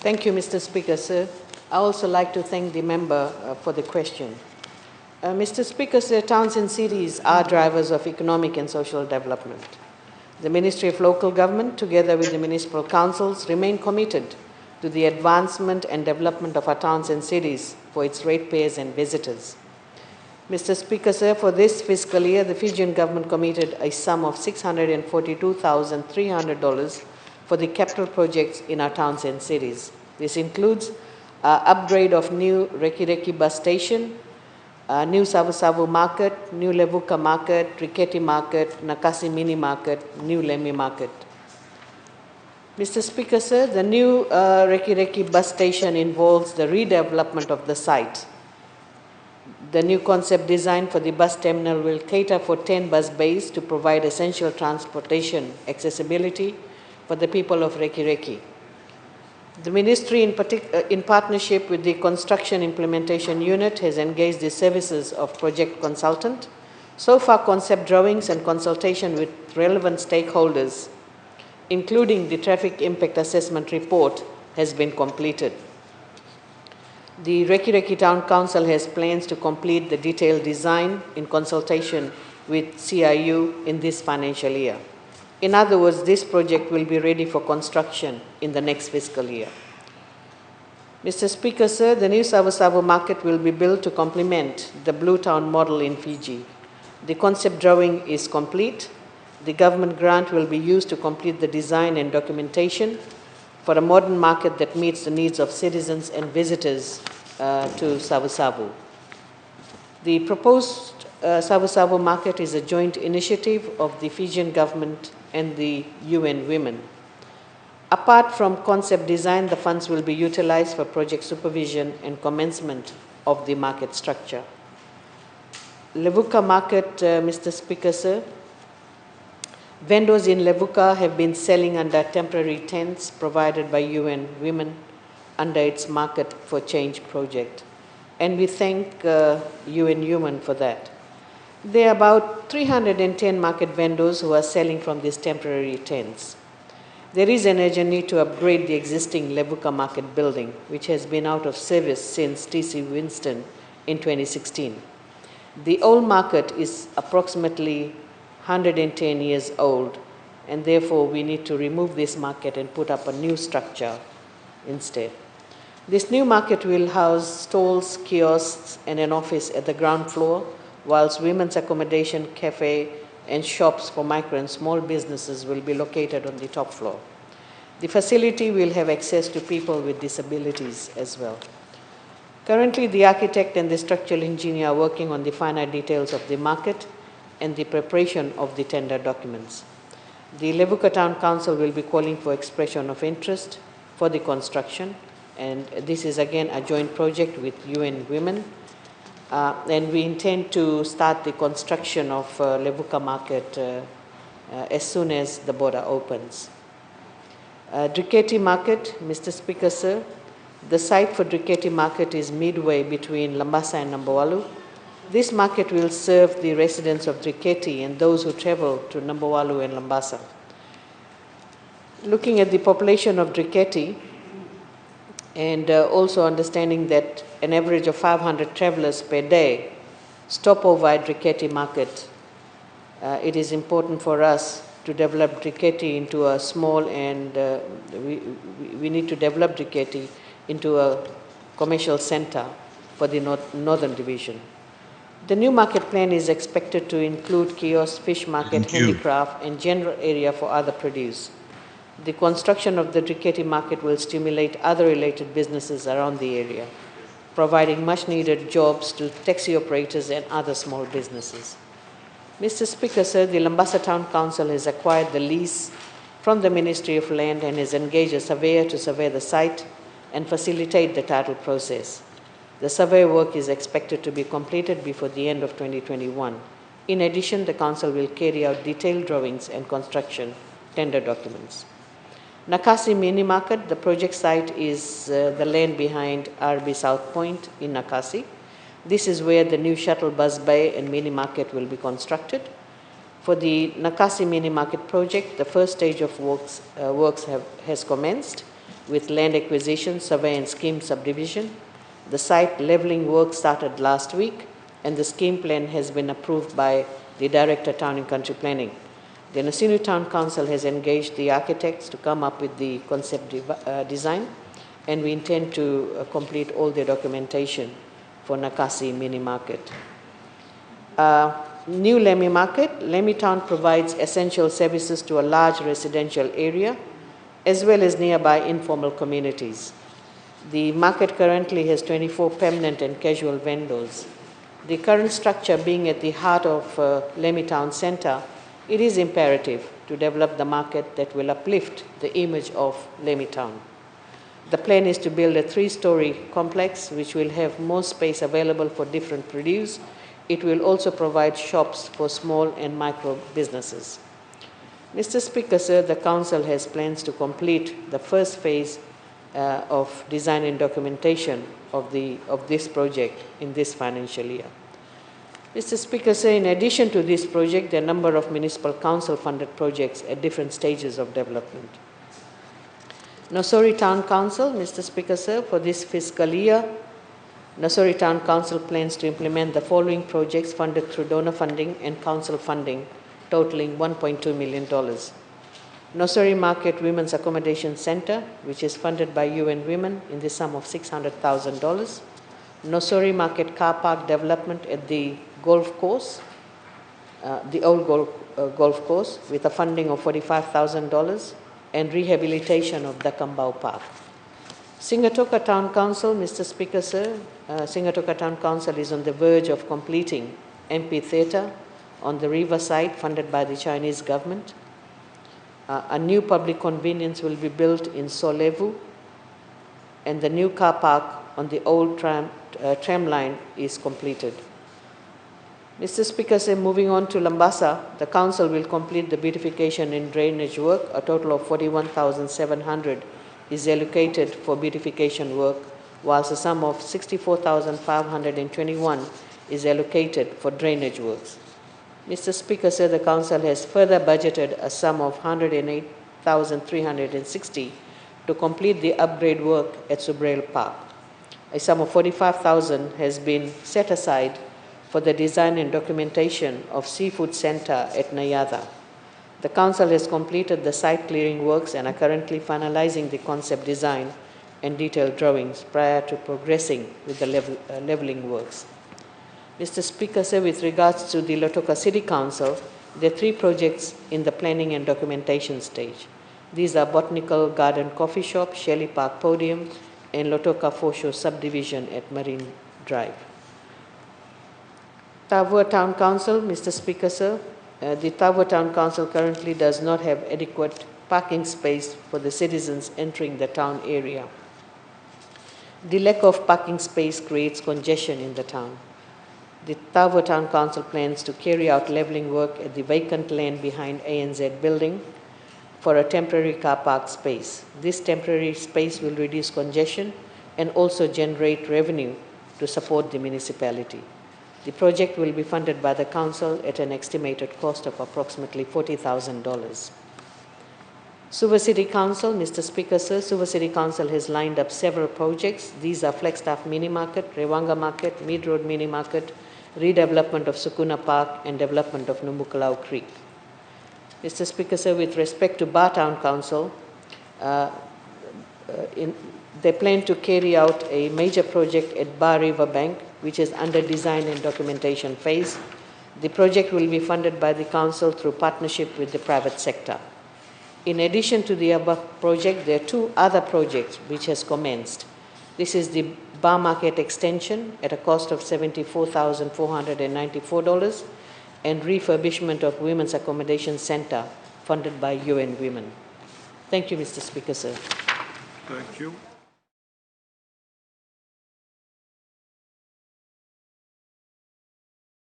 Thank you, Mr. Speaker, sir. I also like to thank the member for the question. Mr. Speaker, sir, towns and cities are drivers of economic and social development. The Ministry of Local Government, together with the Municipal Councils, remain committed to the advancement and development of our towns and cities for its ratepayers and visitors. Mr. Speaker, sir, for this fiscal year, the Fijian government committed a sum of $642,300 for the capital projects in our towns and cities. This includes upgrade of new Reki Reki bus station, new Savu Savu market, new Levuka market, Riketi market, Nakasi mini market, new Lemi market. Mr. Speaker, sir, the new Reki Reki bus station involves the redevelopment of the site. The new concept design for the bus terminal will cater for 10 bus bays to provide essential transportation accessibility for the people of Reki Reki. The Ministry, in partnership with the Construction Implementation Unit, has engaged the services of project consultant. So far, concept drawings and consultation with relevant stakeholders, including the traffic impact assessment report, has been completed. The Reki Reki Town Council has plans to complete the detailed design in consultation with CIU in this financial year. In other words, this project will be ready for construction in the next fiscal year. Mr. Speaker, sir, the new Savu Savu market will be built to complement the Blue Town model in Fiji. The concept drawing is complete. The government grant will be used to complete the design and documentation for a modern market that meets the needs of citizens and visitors to Savu Savu. The proposed Savu Savu market is a joint initiative of the Fijian government and the UN Women. Apart from concept design, the funds will be utilized for project supervision and commencement of the market structure. Levuka market, Mr. Speaker, sir. Vendors in Levuka have been selling under temporary tents provided by UN Women under its Market for Change project. And we thank UN Women for that. There are about 310 market vendors who are selling from these temporary tents. There is an urgent need to upgrade the existing Levuka market building, which has been out of service since T.C. Winston in 2016. The old market is approximately 110 years old, and therefore we need to remove this market and put up a new structure instead. This new market will house stalls, kiosks, and an office at the ground floor, whilst women's accommodation, cafe, and shops for micro and small businesses will be located on the top floor. The facility will have access to people with disabilities as well. Currently, the architect and the structural engineer are working on the finer details of the market and the preparation of the tender documents. The Levuka Town Council will be calling for expression of interest for the construction, and this is again a joint project with UN Women, and we intend to start the construction of Levuka market as soon as the border opens. Riketi market, Mr. Speaker, sir, the site for Riketi market is midway between Lambasa and Nambawalu. This market will serve the residents of Riketi and those who travel to Nambawalu and Lambasa. Looking at the population of Riketi, and also understanding that an average of 500 travelers per day stop over at Riketi market, it is important for us to develop Riketi into a small and we need to develop Riketi into a commercial center for the Northern Division. The new market plan is expected to include kiosks, fish market, handicraft, and general area for other produce. The construction of the Riketi market will stimulate other related businesses around the area, providing much needed jobs to taxi operators and other small businesses. Mr. Speaker, sir, the Lambasa Town Council has acquired the lease from the Ministry of Land and has engaged a surveyor to survey the site and facilitate the title process. The survey work is expected to be completed before the end of 2021. In addition, the Council will carry out detailed drawings and construction tender documents. Nakasi Mini Market, the project site is the land behind RB South Point in Nakasi. This is where the new shuttle bus bay and mini market will be constructed. For the Nakasi Mini Market project, the first stage of works has commenced. with land acquisition, survey and scheme subdivision. The site leveling work started last week, and the scheme plan has been approved by the Director, Town and Country Planning. The Nasinu Town Council has engaged the architects to come up with the concept design, and we intend to complete all the documentation for Nakasi mini market. New Lemi Market. Lemi Town provides essential services to a large residential area as well as nearby informal communities. The market currently has 24 permanent and casual vendors. The current structure being at the heart of Lemi Town Centre, it is imperative to develop the market that will uplift the image of Lemi Town. The plan is to build a 3-story complex which will have more space available for different produce. It will also provide shops for small and micro businesses. Mr. Speaker, sir, the Council has plans to complete the first phase of design and documentation of this project in this financial year. Mr. Speaker, sir, in addition to this project, there are a number of Municipal Council funded projects at different stages of development. Nosori Town Council, Mr. Speaker, sir, for this fiscal year, Nosori Town Council plans to implement the following projects funded through donor funding and council funding, totaling $1.2 million. Nosori Market Women's Accommodation Center, which is funded by UN Women in the sum of $600,000. Nosori Market Car Park Development at the golf course, the old golf course, with a funding of $45,000, and rehabilitation of the Kambau Park. Singatoka Town Council, Mr. Speaker, sir, Singatoka Town Council is on the verge of completing amphitheatre on the riverside funded by the Chinese government. A new public convenience will be built in Solevu, and the new car park on the old tram line is completed. Mr. Speaker, sir, moving on to Lambasa, the Council will complete the beautification and drainage work. A total of $41,700 is allocated for beautification work, whilst a sum of $64,521 is allocated for drainage works. Mr. Speaker, sir, the Council has further budgeted a sum of $108,360 to complete the upgrade work at Subrail Park. A sum of $45,000 has been set aside for the design and documentation of Seafood Center at Nayada. The Council has completed the site clearing works and are currently finalizing the concept design and detailed drawings prior to progressing with the leveling works. Mr. Speaker, sir, with regards to the Lautoka City Council, there are 3 projects in the planning and documentation stage. These are Botanical Garden Coffee Shop, Shelley Park Podium, and Lautoka Fosho Subdivision at Marine Drive. Tavua Town Council, Mr. Speaker, sir, the Tavua Town Council currently does not have adequate parking space for the citizens entering the town area. The lack of parking space creates congestion in the town. The Tavua Town Council plans to carry out leveling work at the vacant land behind ANZ building for a temporary car park space. This temporary space will reduce congestion and also generate revenue to support the municipality. The project will be funded by the Council at an estimated cost of approximately $40,000. Suva City Council, Mr. Speaker, sir, Suva City Council has lined up several projects. These are Flagstaff Mini Market, Rewanga Market, Mid Road Mini Market, redevelopment of Sukuna Park, and development of Numbukalau Creek. Mr. Speaker, sir, with respect to Bar Town Council, they plan to carry out a major project at Bar River Bank, which is under design and documentation phase. The project will be funded by the Council through partnership with the private sector. In addition to the above project, there are 2 other projects which has commenced. This is the Bar Market extension at a cost of $74,494 and refurbishment of Women's Accommodation Center funded by UN Women. Thank you, Mr. Speaker, sir. Thank you.